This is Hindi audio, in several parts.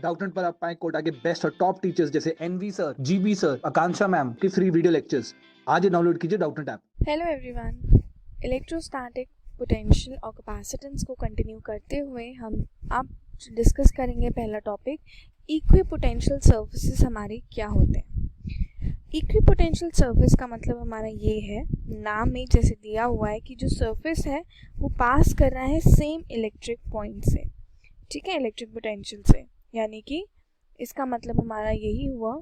डाउटनेट पर आप पाएं कोटा के बेस्ट और टॉप टीचर्स जैसे एनवी सर, जीबी सर, आकांक्षा मैम की फ्री वीडियो लेक्चर्स। आज ही डाउनलोड कीजिए Doubtnut app. Hello everyone, electrostatic potential और कैपेसिटेंस को कंटिन्यू करते हुए हम अब डिस्कस करेंगे पहला टॉपिक, इक्विपोटेंशियल सर्फेसेस हमारे क्या होते हैं। इक्विपोटेंशियल सर्फेस का मतलब हमारा ये है, नाम में जैसे दिया हुआ है कि जो सर्फेस है वो पास कर रहा है सेम इलेक्ट्रिक पॉइंट से, ठीक है, इलेक्ट्रिक पोटेंशियल से। यानी कि इसका मतलब हमारा यही हुआ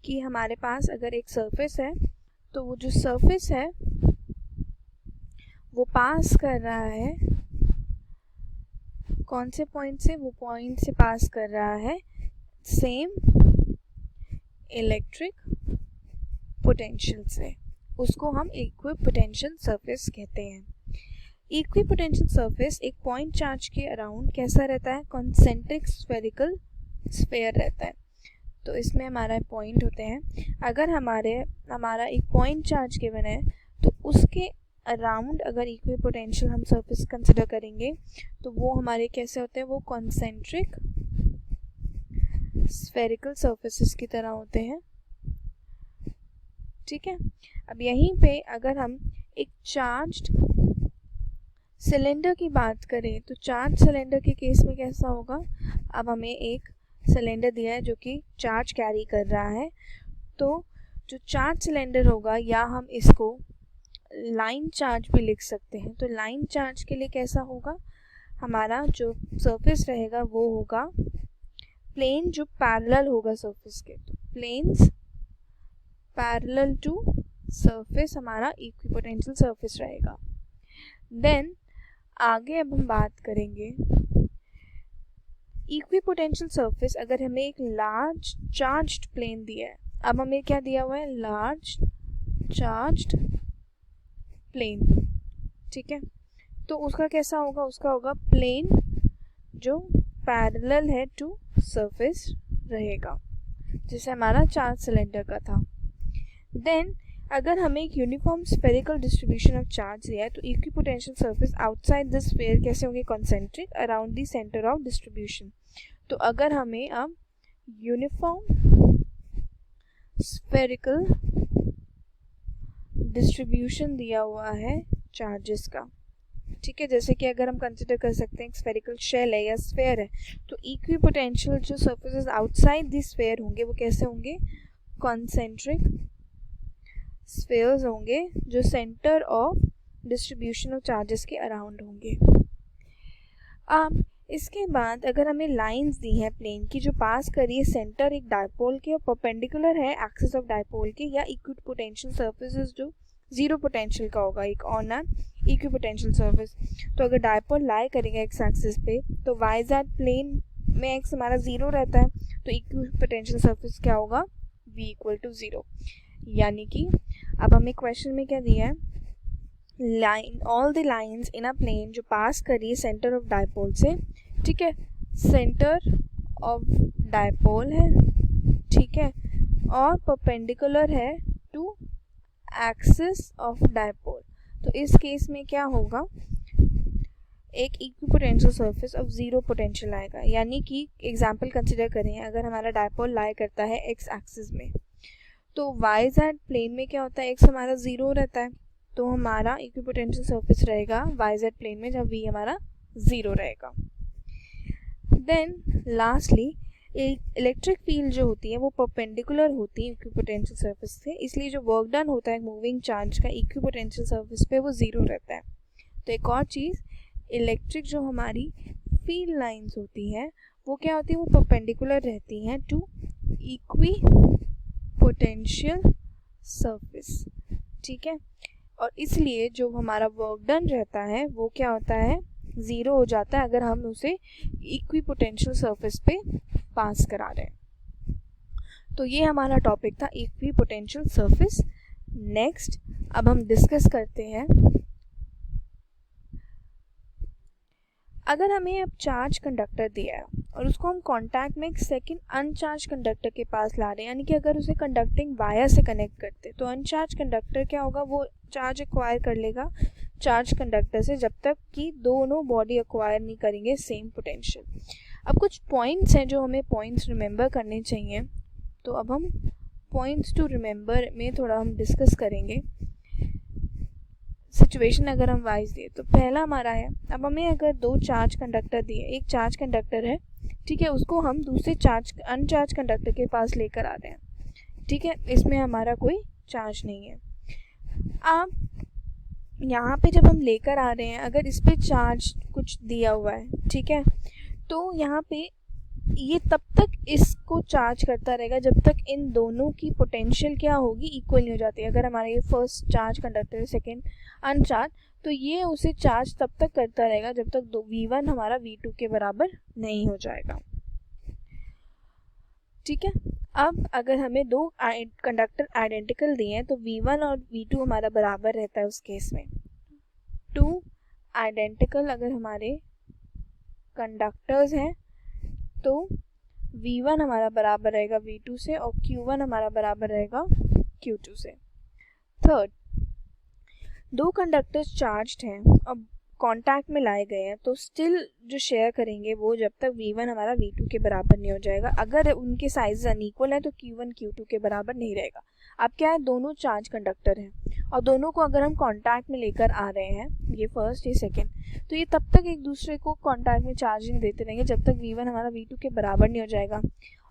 कि हमारे पास अगर एक सरफेस है तो वो जो सरफेस है वो पास कर रहा है कौन से पॉइंट से, वो पॉइंट से पास कर रहा है सेम इलेक्ट्रिक पोटेंशियल से, उसको हम इक्विपोटेंशियल सरफेस कहते हैं। इक्विपोटेंशियल सरफेस एक पॉइंट चार्ज के अराउंड कैसा रहता है, कॉन्सेंट्रिक स्फेरिकल स्फीयर रहता है। तो इसमें हमारा पॉइंट होते हैं, अगर हमारा एक पॉइंट चार्ज गिवन है तो उसके अराउंड अगर इक्विपोटेंशियल हम सरफेस कंसिडर करेंगे तो वो हमारे कैसे होते हैं, वो कॉन्सेंट्रिक स्फेरिकल सरफेसेस की तरह होते हैं, ठीक है। अब यहीं पे अगर हम एक चार्ज्ड सिलेंडर की बात करें तो चार्ज सिलेंडर के केस में कैसा होगा, अब हमें एक सिलेंडर दिया है जो कि चार्ज कैरी कर रहा है, तो जो चार्ज सिलेंडर होगा या हम इसको लाइन चार्ज भी लिख सकते हैं। तो लाइन चार्ज के लिए कैसा होगा, हमारा जो सरफेस रहेगा वो होगा प्लेन जो पैरेलल होगा सरफेस के, तो प्लेन्स पैरेलल टू सरफेस हमारा इक्विपोटेंशियल सरफेस रहेगा। देन आगे अब हम बात करेंगे इक्विपोटेंशियल सरफेस, अगर हमें एक लार्ज चार्ज्ड प्लेन दिया है, अब हमें क्या दिया हुआ है, लार्ज चार्ज्ड प्लेन, ठीक है, तो उसका कैसा होगा, उसका होगा प्लेन जो पैरेलल है टू सरफेस रहेगा, जैसे हमारा चार्ज सिलेंडर का था। देन अगर हमें एक uniform spherical distribution of charge दिया है तो equipotential surface outside the sphere कैसे होंगे, concentric around the centre of distribution. तो अगर हमें अब यूनिफॉर्म स्फेरिकल डिस्ट्रीब्यूशन दिया हुआ है चार्जेस का, ठीक है, जैसे कि अगर हम कंसिडर कर सकते हैं स्फेरिकल शेल है या स्फेयर है, तो इक्विपोटेंशियल जो सरफेसेस आउटसाइड द स्फेयर होंगे वो कैसे होंगे, कॉन्सेंट्रिक स्फीयर्स होंगे जो centre of distribution of charges के अराउंड होंगे। अब इसके बाद अगर हमें लाइंस दी हैं प्लेन की जो पास करिए सेंटर एक डायपोल के और परपेंडिकुलर है एक्सिस ऑफ डायपोल के, या इक्विपोटेंशियल सरफेसेस जो जीरो पोटेंशियल का होगा एक ऑन एन इक्विपोटेंशियल सरफेस। तो अगर डायपोल लाई करेंगे एक्स एक्सिस पे तो वाई जेड प्लेन में एक्स हमारा जीरो रहता है, तो इक्विपोटेंशियल सरफेस क्या होगा, v इक्वल टू जीरो। यानी कि अब हमें क्वेश्चन में क्या दिया है, line all the lines in a plane जो पास करिए सेंटर ऑफ डायपोल से, ठीक है, सेंटर ऑफ डायपोल है, ठीक है, और परपेंडिकुलर है टू एक्सिस ऑफ डायपोल। तो इस केस में क्या होगा, एक equipotential surface of zero potential आएगा। यानी कि एग्जांपल कंसिडर करें, अगर हमारा डायपोल लाई करता है एक्स एक्सिस में तो वाई जेड प्लेन में क्या होता है, एक्स हमारा जीरो रहता है, तो हमारा इक्विपोटेंशियल सरफेस रहेगा वाई जेड प्लेन में जब वी हमारा जीरो रहेगा। देन लास्टली एक इलेक्ट्रिक फील्ड जो होती है वो परपेंडिकुलर होती है इक्विपोटेंशियल सरफेस से, इसलिए जो वर्क डन होता है मूविंग चार्ज का इक्विपोटेंशियल सरफेस पे वो जीरो रहता है। तो एक और चीज़, इलेक्ट्रिक जो हमारी फील्ड लाइंस होती हैं वो क्या होती है, वो परपेंडिकुलर रहती हैं टू इक्विपोटेंशियल सरफेस, ठीक है, और इसलिए जो हमारा वर्क डन रहता है वो क्या होता है, ज़ीरो हो जाता है अगर हम उसे इक्विपोटेंशियल सरफेस पे पास करा रहे हैं। तो ये हमारा टॉपिक था इक्विपोटेंशियल सरफेस। नेक्स्ट अब हम डिस्कस करते हैं, अगर हमें अब चार्ज कंडक्टर दिया है और उसको हम कांटेक्ट में एक सेकंड अनचार्ज कंडक्टर के पास ला रहे हैं, यानी कि अगर उसे कंडक्टिंग वायर से कनेक्ट करते हैं तो अनचार्ज कंडक्टर क्या होगा, वो चार्ज एक्वायर कर लेगा चार्ज कंडक्टर से जब तक कि दोनों बॉडी एक्वायर नहीं करेंगे सेम पोटेंशियल। अब कुछ पॉइंट्स हैं जो हमें पॉइंट्स रिमेंबर करने चाहिए, तो अब हम पॉइंट्स टू रिमेंबर में थोड़ा हम डिस्कस करेंगे। सिचुएशन अगर हम वाइज दिए तो पहला हमारा है, अब हमें अगर दो चार्ज कंडक्टर दिए, एक चार्ज कंडक्टर है, ठीक है, उसको हम दूसरे अनचार्ज कंडक्टर के पास लेकर आ रहे हैं, ठीक है, इसमें हमारा कोई चार्ज नहीं है। अब यहाँ पे जब हम लेकर आ रहे हैं, अगर इस पे चार्ज कुछ दिया हुआ है, ठीक है, तो यहाँ पे ये तब तक इसको चार्ज करता रहेगा जब तक इन दोनों की पोटेंशियल क्या होगी, इक्वल नहीं हो जाती। अगर हमारा ये फर्स्ट चार्ज कंडक्टर है, सेकेंड अनचार्ज, तो ये उसे चार्ज तब तक करता रहेगा जब तक V1 हमारा V2 के बराबर नहीं हो जाएगा, ठीक है। अब अगर हमें दो कंडक्टर आइडेंटिकल दिए हैं तो V1 और V2 हमारा बराबर रहता है उस केस में। टू आइडेंटिकल अगर हमारे कंडक्टर्स हैं तो V1 हमारा बराबर रहेगा V2 से और Q1 हमारा बराबर रहेगा Q2 से। थर्ड, दो कंडक्टर्स चार्ज्ड हैं अब कांटेक्ट में लाए गए हैं, तो स्टिल जो शेयर करेंगे वो जब तक V1 हमारा V2 के बराबर नहीं हो जाएगा। अगर उनके साइज अनइक्वल है तो Q1 Q2 के बराबर नहीं रहेगा। अब क्या है, दोनों चार्ज कंडक्टर हैं और दोनों को अगर हम कांटेक्ट में लेकर आ रहे हैं, ये फर्स्ट ये सेकेंड, तो ये तब तक एक दूसरे को कांटेक्ट में चार्जिंग देते रहेंगे जब तक V1 हमारा V2 के बराबर नहीं हो जाएगा।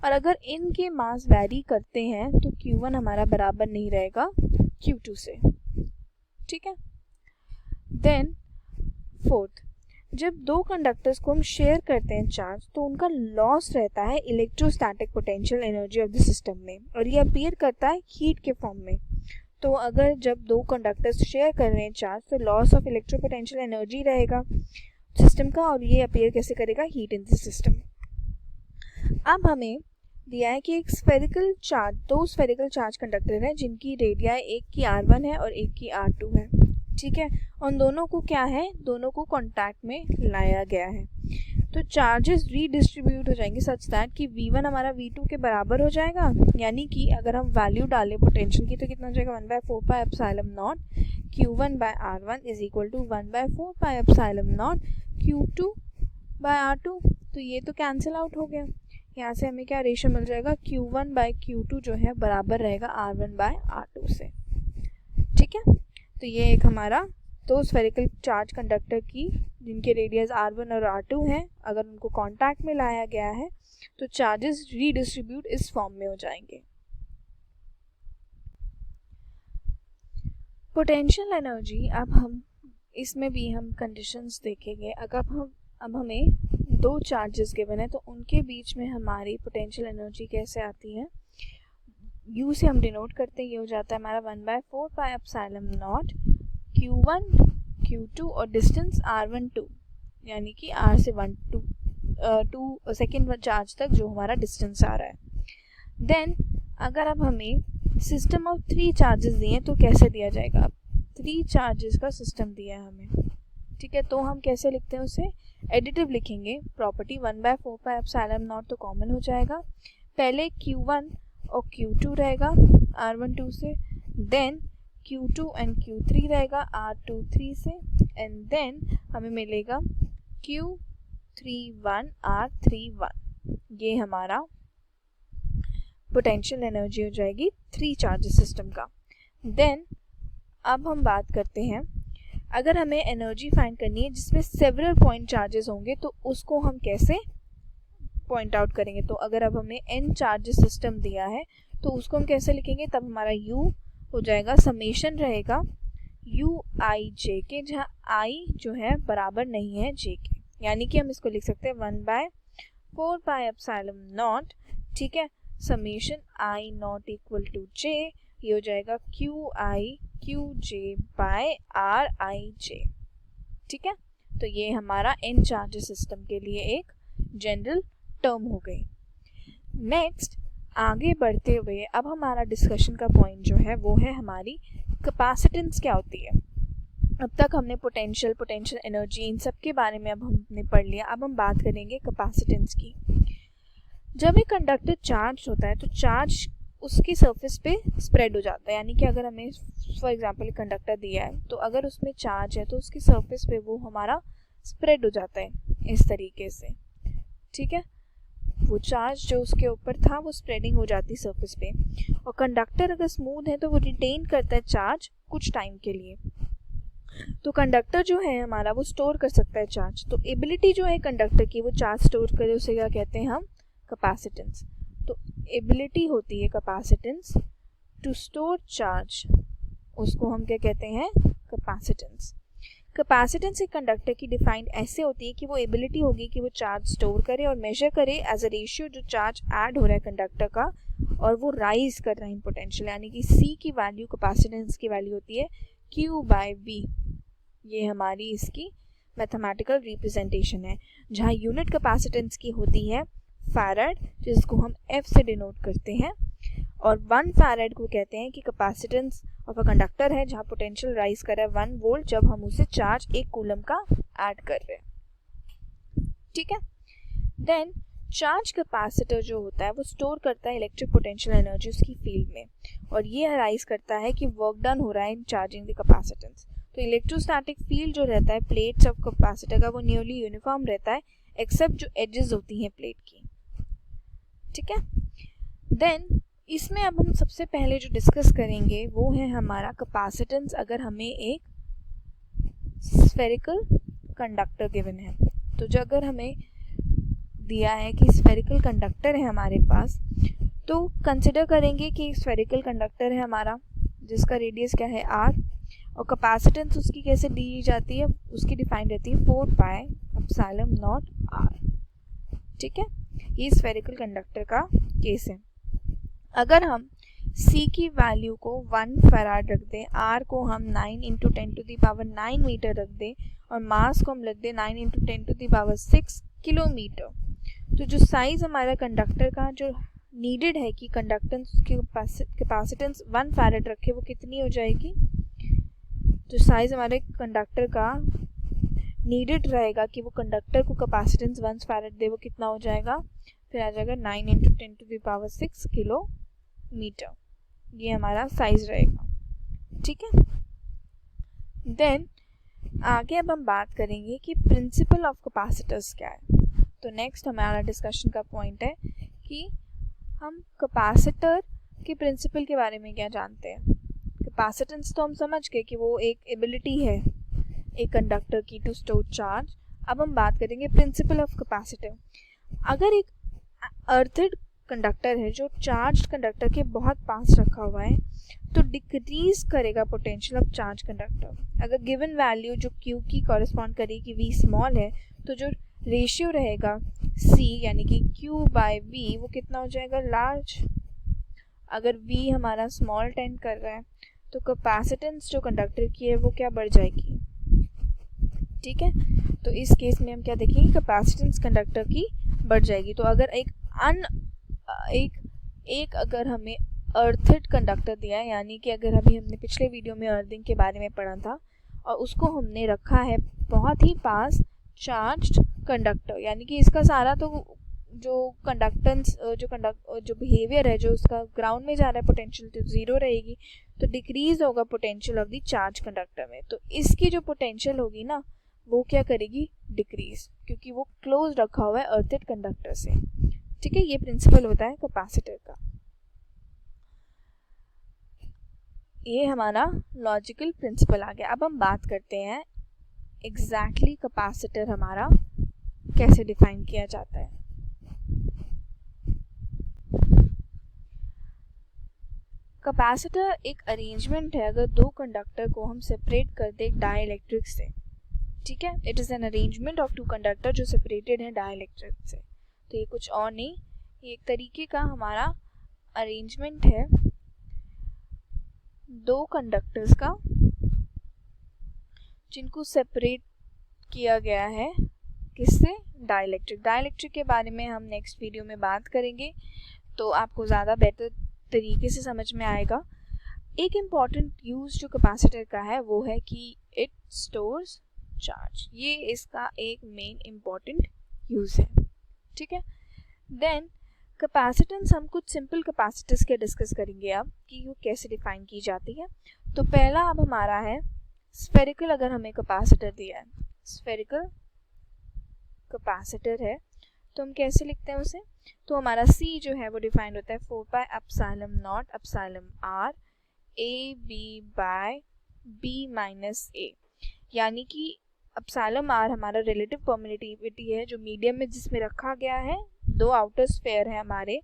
और अगर इनके मास वैरी करते हैं तो Q1 हमारा बराबर नहीं रहेगा Q2 से, ठीक है। देन फोर्थ, जब दो कंडक्टर्स को हम शेयर करते हैं चार्ज तो उनका लॉस रहता है electrostatic potential energy of the system में, और ये अपीयर करता है हीट के फॉर्म में। तो अगर जब दो कंडक्टर्स शेयर कर रहे हैं चार्ज तो लॉस ऑफ इलेक्ट्रोपोटेंशियल एनर्जी रहेगा सिस्टम का, और ये अपीयर कैसे करेगा, हीट इन द सिस्टम। अब हमें दिया है कि एक स्फेरिकल चार्ज, दो स्फेरिकल चार्ज कंडक्टर हैं जिनकी रेडियाई एक की R1 है और एक की R2 है, ठीक है। उन दोनों को क्या है, दोनों को कांटेक्ट में लाया गया है, तो चार्जेस रीडिस्ट्रीब्यूट हो जाएंगे सच दैट कि V1 हमारा V2 के बराबर हो जाएगा। यानी कि अगर हम वैल्यू डालें पोटेंशियल की तो कितना हो जाएगा, 1/4 pi epsilon not Q1 by R1 is equal to 1/4 pi epsilon not Q2 by R2। तो ये तो कैंसिल आउट हो गया, यहाँ से हमें क्या रेशियो मिल जाएगा, Q1 बाय Q2 जो है बराबर रहेगा R1 बाय R2 से, ठीक है। तो ये एक हमारा दो स्फेरिकल चार्ज कंडक्टर की जिनके रेडियस R1 और R2 हैं, अगर उनको कांटेक्ट में लाया गया है तो चार्जेस रीडिस्ट्रीब्यूट इस फॉर्म में हो जाएंगे। पोटेंशियल एनर्जी, अब हम इसमें भी हम कंडीशंस देखेंगे। अगर अब हमें दो चार्जेस गिवन है तो उनके बीच में हमारी पोटेंशियल एनर्जी कैसे आती है, U से हम डिनोट करते हैं, ये हो जाता है हमारा 1/4 pi epsilon not Q1 Q2 और डिस्टेंस R1 2, यानी कि R से 1 2 सेकेंड चार्ज तक जो हमारा डिस्टेंस आ रहा है। देन अगर अब हमें सिस्टम ऑफ 3 चार्जेस दिए तो कैसे दिया जाएगा, 3 चार्जेस का सिस्टम दिया है हमें, ठीक है। तो हम कैसे लिखते हैं उसे, एडिटिव लिखेंगे, प्रॉपर्टी 1/4 पाई एप्सिलॉन नॉट तो कॉमन हो जाएगा, पहले Q1 और Q2 रहेगा R1 2 से, देन Q2 एंड Q3 रहेगा R2 3 से, एंड देन हमें मिलेगा Q31 R31। ये हमारा पोटेंशियल एनर्जी हो जाएगी 3 चार्जेस सिस्टम का। देन अब हम बात करते हैं, अगर हमें एनर्जी फाइंड करनी है जिसमें सेवरल पॉइंट चार्जेस होंगे तो उसको हम कैसे पॉइंट आउट करेंगे। तो अगर अब हमें n चार्जेस सिस्टम दिया है तो उसको हम कैसे लिखेंगे, तब हमारा U हो जाएगा, समेशन रहेगा UIJ के, जहाँ I जो है बराबर नहीं है J के, यानी कि हम इसको लिख सकते हैं 1/4 पाई एप्सिलॉन नॉट, ठीक है, summation I not equal to J, ये हो जाएगा QI QJ बाय RIJ, ठीक है। तो ये हमारा n चार्जेस सिस्टम के लिए एक जनरल टर्म हो गई। नेक्स्ट आगे बढ़ते हुए अब हमारा डिस्कशन का पॉइंट जो है वो है हमारी कैपेसिटेंस क्या होती है। अब तक हमने पोटेंशियल एनर्जी इन सब के बारे में अब हमने पढ़ लिया। अब हम बात करेंगे कैपेसिटेंस की। जब एक कंडक्टर चार्ज होता है तो चार्ज उसकी सरफेस पे स्प्रेड हो जाता है, यानी कि अगर हमें फॉर एग्जांपल एक कंडक्टर दिया है तो अगर उसमें चार्ज है तो उसकी सरफेस पे वो हमारा स्प्रेड हो जाता है इस तरीके से, ठीक है, वो चार्ज जो उसके ऊपर था वो स्प्रेडिंग हो जाती सरफेस पे, और कंडक्टर अगर स्मूथ है तो वो रिटेन करता है चार्ज कुछ टाइम के लिए। तो कंडक्टर जो है हमारा वो स्टोर कर सकता है चार्ज। तो एबिलिटी जो है कंडक्टर की वो चार्ज स्टोर करे, उसे क्या कहते हैं हम, कैपेसिटेंस। तो एबिलिटी होती है कैपेसिटेंस टू स्टोर चार्ज, उसको हम क्या कहते हैं, कैपेसिटेंस। कैपेसिटेंस एक कंडक्टर की डिफाइंड ऐसे होती है कि वो एबिलिटी होगी कि वो चार्ज स्टोर करे और मेजर करे एज अ रेशियो जो चार्ज ऐड हो रहा है कंडक्टर का और वो राइज कर रहा है इन पोटेंशियल, यानी कि C की वैल्यू कैपेसिटेंस की वैल्यू होती है Q/V। ये हमारी इसकी मैथमेटिकल रिप्रेजेंटेशन है, जहाँ यूनिट कैपेसिटेंस की होती है फैराड, जिसको हम F से डिनोट करते हैं, और 1 फैराड को कहते हैं कि कैपेसिटेंस ऑफ अ कंडक्टर है जहाँ पोटेंशियल राइज कर रहा है 1 वोल्ट जब हम उसे चार्ज 1 कूलम का ऐड कर रहे हैं। ठीक है, देन चार्ज कैपेसिटर जो होता है वो स्टोर करता है इलेक्ट्रिक पोटेंशियल एनर्जी उसकी फील्ड में, और ये राइज करता है कि वर्क डन हो रहा है इन चार्जिंग द कैपेसिटेंस। तो इलेक्ट्रोस्टैटिक फील्ड जो रहता है प्लेट्स ऑफ कैपेसिटर का वो नियरली यूनिफॉर्म रहता है एक्सेप्ट जो एजेस होती हैं प्लेट की। ठीक है, देन इसमें अब हम सबसे पहले जो डिस्कस करेंगे वो है हमारा कैपेसिटेंस अगर हमें एक स्फेरिकल कंडक्टर गिवन है। तो जो अगर हमें दिया है कि स्फेरिकल कंडक्टर है हमारे पास, तो कंसिडर करेंगे कि स्फेरिकल कंडक्टर है हमारा जिसका रेडियस क्या है r, और कैपेसिटेंस उसकी कैसे दी जाती है, उसकी डिफाइंड रहती है 4πε0 r। ठीक है, ये स्फेरिकल कंडक्टर का केस है। अगर हम C की वैल्यू को 1 फैराड रख दें, R को हम 9 × 10⁹ मीटर रख दें और मास को हम रख दें 9 × 10⁶ किलोमीटर, तो जो साइज़ हमारा कंडक्टर का जो नीडेड है कि कंडक्टेंस की कैपेसिटेंस 1 फैराड रखे वो कितनी हो जाएगी, जो साइज़ हमारे कंडक्टर का नीडेड रहेगा कि वो कंडक्टर को कैपेसिटेंस 1 फैराड दे वो कितना हो जाएगा, फिर आ जाएगा 9 × 10⁶ किलोमीटर, ये हमारा साइज रहेगा। ठीक है, देन आगे अब हम बात करेंगे कि प्रिंसिपल ऑफ कैपेसिटर्स क्या है। तो नेक्स्ट हमारा डिस्कशन का पॉइंट है कि हम कैपेसिटर के प्रिंसिपल के बारे में क्या जानते हैं। कैपेसिटेंस तो हम समझ गए कि वो एक एबिलिटी है एक कंडक्टर की टू स्टोर चार्ज। अब हम बात करेंगे प्रिंसिपल ऑफ कैपेसिटर। अगर एक अर्थड कंडक्टर है जो चार्ज कंडक्टर के बहुत पास रखा हुआ है तो डिक्रीज करेगा पोटेंशियल ऑफ चार्ज कंडक्टर। अगर गिवन वैल्यू जो Q की कॉरेस्पॉन्ड करेगी V स्मॉल है तो जो रेशियो रहेगा C यानी कि Q/V वो कितना हो जाएगा, लार्ज। अगर V हमारा स्मॉल टेंड कर रहा है तो कैपेसिटेंस जो कंडक्टर की है वो क्या बढ़ जाएगी। ठीक है, तो इस केस में हम क्या देखेंगे, कैपेसिटेंस कंडक्टर की बढ़ जाएगी। तो अगर एक अगर हमें अर्थड कंडक्टर दिया है, यानी कि अगर अभी हमने पिछले वीडियो में अर्थिंग के बारे में पढ़ा था और उसको हमने रखा है बहुत ही पास चार्ज्ड कंडक्टर, यानी कि इसका सारा तो जो कंडक्टेंस जो बिहेवियर है जो उसका ग्राउंड में जा रहा है पोटेंशियल तो ज़ीरो रहेगी, तो डिक्रीज होगा potential of the charge conductor में। तो इसकी जो पोटेंशियल होगी ना वो क्या करेगी, डिक्रीज, क्योंकि वो क्लोज रखा हुआ है अर्थड कंडक्टर से। ठीक है, ये प्रिंसिपल होता है कैपेसिटर का। ये हमारा लॉजिकल प्रिंसिपल आ गया। अब हम बात करते हैं एग्जैक्टली कैपेसिटर हमारा कैसे डिफाइन किया जाता है। कैपेसिटर एक अरेंजमेंट है अगर दो कंडक्टर को हम सेपरेट कर दे डाइलेक्ट्रिक से। ठीक है, it is an arrangement of two conductor जो सेपरेटेड है डाइलेक्ट्रिक से। तो ये कुछ और नहीं, ये एक तरीके का हमारा अरेंजमेंट है दो कंडक्टर्स का जिनको सेपरेट किया गया है किससे, डाइलेक्ट्रिक। डाइलेक्ट्रिक के बारे में हम नेक्स्ट वीडियो में बात करेंगे तो आपको ज़्यादा बेटर तरीके से समझ में आएगा। एक इम्पॉर्टेंट यूज़ जो कैपेसिटर का है वो है कि इट स्टोर्स चार्ज, ये इसका एक मेन इम्पॉर्टेंट यूज़ है। ठीक है, देन कैपेसिटेंस हम कुछ सिंपल कैपेसिटर्स के डिस्कस करेंगे अब कि वो कैसे डिफाइन की जाती है। तो पहला अब हमारा है स्फेरिकल। अगर हमें कैपेसिटर दिया है, स्फेरिकल कैपेसिटर है तो हम कैसे लिखते हैं उसे, तो हमारा C जो है वो डिफाइंड होता है 4 pi epsilon not epsilon r a b by b minus a, यानी कि एप्सिलॉन r हमारा रिलेटिव परमिटिविटी है जो मीडियम में जिसमें रखा गया है, दो आउटर स्फीयर है हमारे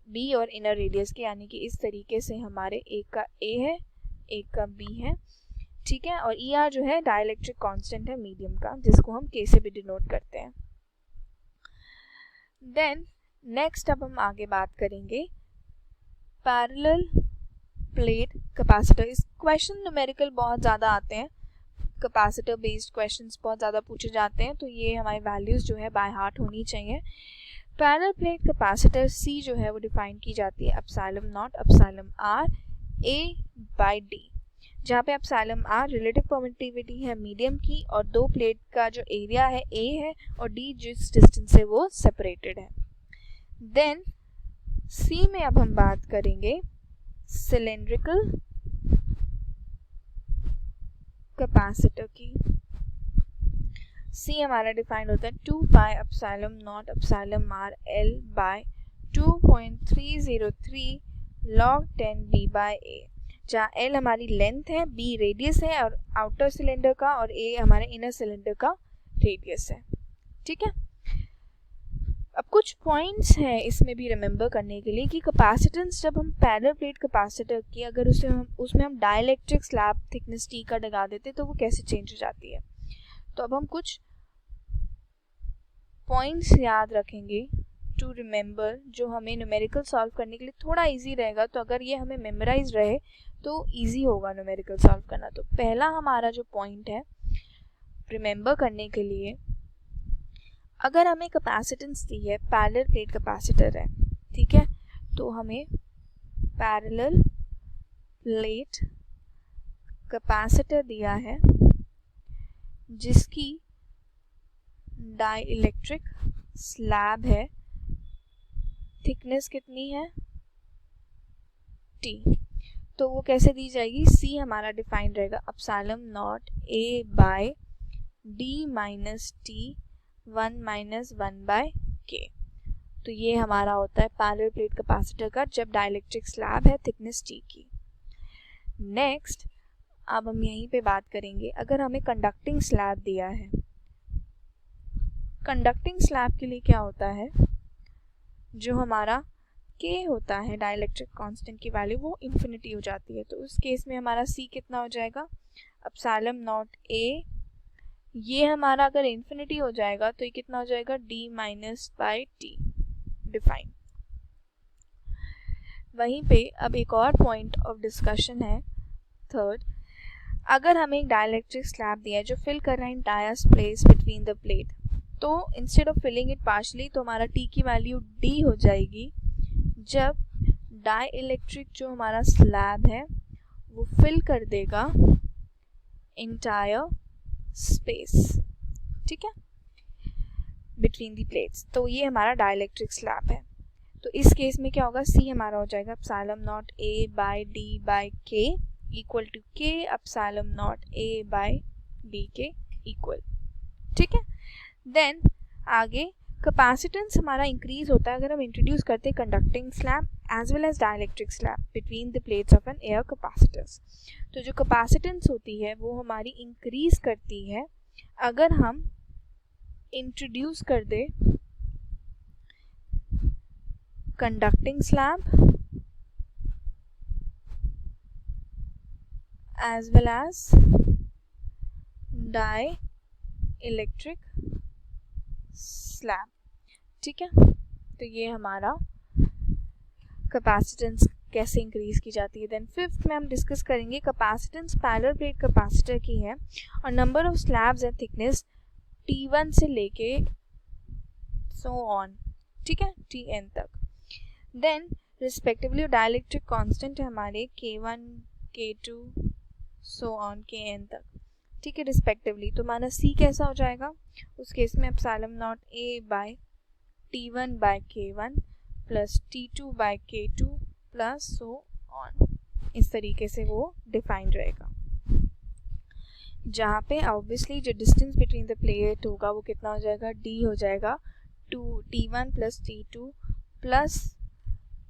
b और इनर रेडियस के, यानी कि इस तरीके से हमारे एक का a है एक का b है, ठीक है। और ER जो है डाइलेक्ट्रिक कांस्टेंट है मीडियम का, जिसको हम K से भी डिनोट करते हैं। देन नेक्स्ट अब हम आगे बात करेंगे पैरेलल प्लेट कैपेसिटर। इस क्वेश्चन न्यूमेरिकल बहुत ज़्यादा आते हैं, कैपेसिटर बेस्ड क्वेश्चंस बहुत ज़्यादा पूछे जाते हैं, तो ये हमारी वैल्यूज़ जो है बाय हार्ट होनी चाहिए। पैरेलल प्लेट कैपेसिटर C जो है वो डिफाइन की जाती है epsilon not epsilon r a by d, जहाँ पे एप्सिलॉन r रिलेटिव परमिटिविटी है मीडियम की और दो प्लेट का जो एरिया है a है और d जिस डिस्टेंस से वो सेपरेटेड है। देन C में अब हम बात करेंगे सिलेंड्रिकल कैपेसिटर की। C हमारा डिफाइंड होता है 2 pi epsilon not epsilon r l by 2.303 log 10 b by a, जहाँ l हमारी लेंथ है, b रेडियस है और आउटर सिलेंडर का, और a हमारे इनर सिलेंडर का रेडियस है, ठीक है। अब कुछ पॉइंट्स हैं इसमें भी रिमेंबर करने के लिए कि कैपेसिटेंस जब हम पैरेलल प्लेट कैपेसिटर की अगर उसमें हम डाइलेक्ट्रिक स्लैब थिकनेस T का लगा देते तो वो कैसे चेंज हो जाती है। तो अब हम कुछ पॉइंट्स याद रखेंगे टू रिमेंबर, जो हमें न्यूमेरिकल सॉल्व करने के लिए थोड़ा इजी रहेगा। तो अगर ये हमें मेमोराइज रहे तो इजी होगा न्यूमेरिकल सॉल्व करना। तो पहला हमारा जो पॉइंट है रिमेंबर करने के लिए, अगर हमें कैपेसिटेंस दी है, पैरेलल प्लेट कैपेसिटर है, ठीक है, तो हमें पैरेलल प्लेट कैपेसिटर दिया है जिसकी डाइलेक्ट्रिक स्लैब है, थिकनेस कितनी है T, तो वो कैसे दी जाएगी, C हमारा डिफाइंड रहेगा epsilon not a by d minus T 1 minus 1 by K। तो ये हमारा होता है पैरेलल प्लेट कैपेसिटर का जब डाइलेक्ट्रिक स्लैब है थिकनेस T की। नेक्स्ट अब हम यहीं पे बात करेंगे, अगर हमें कंडक्टिंग स्लैब दिया है, कंडक्टिंग स्लैब के लिए क्या होता है, जो हमारा K होता है डाइलेक्ट्रिक कांस्टेंट की वैल्यू वो इन्फिनिटी हो जाती है। तो उस केस में हमारा C कितना हो जाएगा, एप्सिलॉन नॉट A, ये हमारा अगर इन्फिनिटी हो जाएगा तो ये कितना हो जाएगा d minus by T define. वहीं पे अब एक और पॉइंट ऑफ डिस्कशन है थर्ड, अगर हमें एक डाइलेक्ट्रिक स्लैब दिया है जो फिल कर रहा है entire space between the plate, तो instead of filling it partially तो हमारा T की वैल्यू D हो जाएगी जब डाइलेक्ट्रिक जो हमारा स्लैब है वो फिल कर देगा एंटायर स्पेस, ठीक है, बिटवीन दी प्लेट्स। तो ये हमारा डाइलेक्ट्रिक स्लैब है। तो इस केस में क्या होगा, C हमारा हो जाएगा epsilon not A by D by K equal to K epsilon not A by B के इक्वल, ठीक है। देन आगे कैपेसिटेंस हमारा इंक्रीज होता है अगर हम इंट्रोड्यूस करते हैं conducting slab as well as dielectric slab between the plates of an air capacitors. तो जो कैपेसिटेंस होती है वो हमारी इंक्रीज करती है अगर हम इंट्रोड्यूस कर दे conducting slab as well as dielectric slab, ठीक है। तो ये हमारा कैपेसिटेंस कैसे इंक्रीज की जाती है। देन फिफ्थ में हम डिस्कस करेंगे कैपेसिटेंस पैरेलल प्लेट कैपेसिटर की है और number of slabs and thickness T1 से लेके सो ऑन, ठीक है, Tn तक। देन रिस्पेक्टिवली डाइलेक्ट्रिक कांस्टेंट है हमारे K1 K2 so on Kn तक, ठीक है, रिस्पेक्टिवली। तो हमारा C कैसा हो जाएगा, उस केस में epsilon not A by T1 by K1 plus T2 by K2 plus so on, इस तरीके से वो डिफाइंड रहेगा, जहाँ पे ऑब्वियसली जो डिस्टेंस बिटवीन द प्लेट होगा वो कितना हो जाएगा, D हो जाएगा T1 प्लस T2 प्लस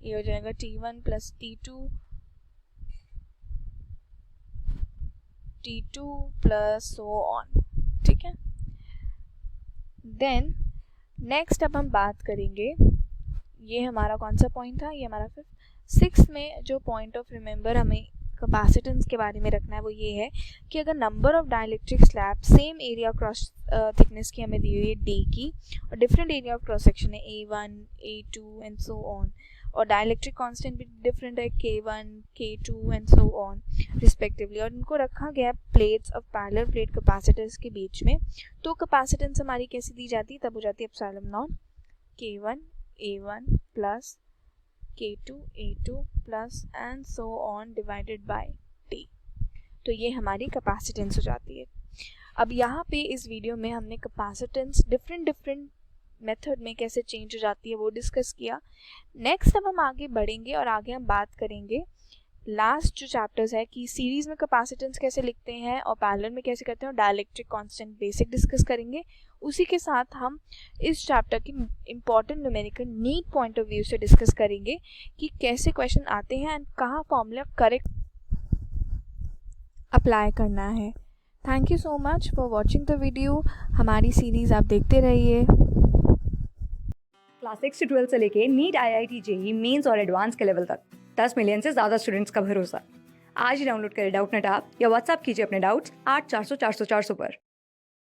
ये हो जाएगा T1 plus T2 plus so on, ठीक है। देन नेक्स्ट अब हम बात करेंगे, ये हमारा कौन सा पॉइंट था, ये हमारा सिक्स में जो पॉइंट ऑफ रिमेंबर हमें कैपेसिटेंस के बारे में रखना है वो ये है कि अगर number of dielectric slab same area cross thickness की हमें दी हुई है D की और different area of cross section है A1 A2 and so on, और डाइलेक्ट्रिक कांस्टेंट भी डिफरेंट है K1 K2 and so on respectively, और इनको रखा गया plates of parallel plate capacitors के बीच में, तो कैपेसिटेंस हमारी कैसे दी जाती है, तब हो जाती है epsilon not K1 A1 plus K2 A2 plus and so on divided by T। तो ये हमारी कैपेसिटेंस हो जाती है। अब यहाँ पे इस वीडियो में हमने कैपेसिटेंस डिफरेंट मेथड में कैसे चेंज हो जाती है वो डिस्कस किया। नेक्स्ट अब हम आगे बढ़ेंगे और आगे हम बात करेंगे लास्ट जो चैप्टर्स है कि सीरीज में कैपेसिटेंस कैसे लिखते हैं और पैरेलल में कैसे करते हैं, और डाइलेक्ट्रिक कांस्टेंट बेसिक डिस्कस करेंगे। उसी के साथ हम इस चैप्टर की important numerical NEET point of view से डिस्कस करेंगे कि कैसे क्वेश्चन आते हैं एंड कहाँ फॉर्मूला करेक्ट अप्लाई करना है। Thank you so much for watching the video. हमारी सीरीज़ आप देखते रहिए। क्लास 6 से 12 से लेके नीट IIT JEE मेंस और एडवांस के लेवल तक 10 मिलियन से ज़्यादा स्टूडेंट्स का भरोसा। आज ही डाउनलोड करें डाउटनेट ऐप या व्हाट्सएप कीजिए अपने डाउट्स 8400 400 400 पर।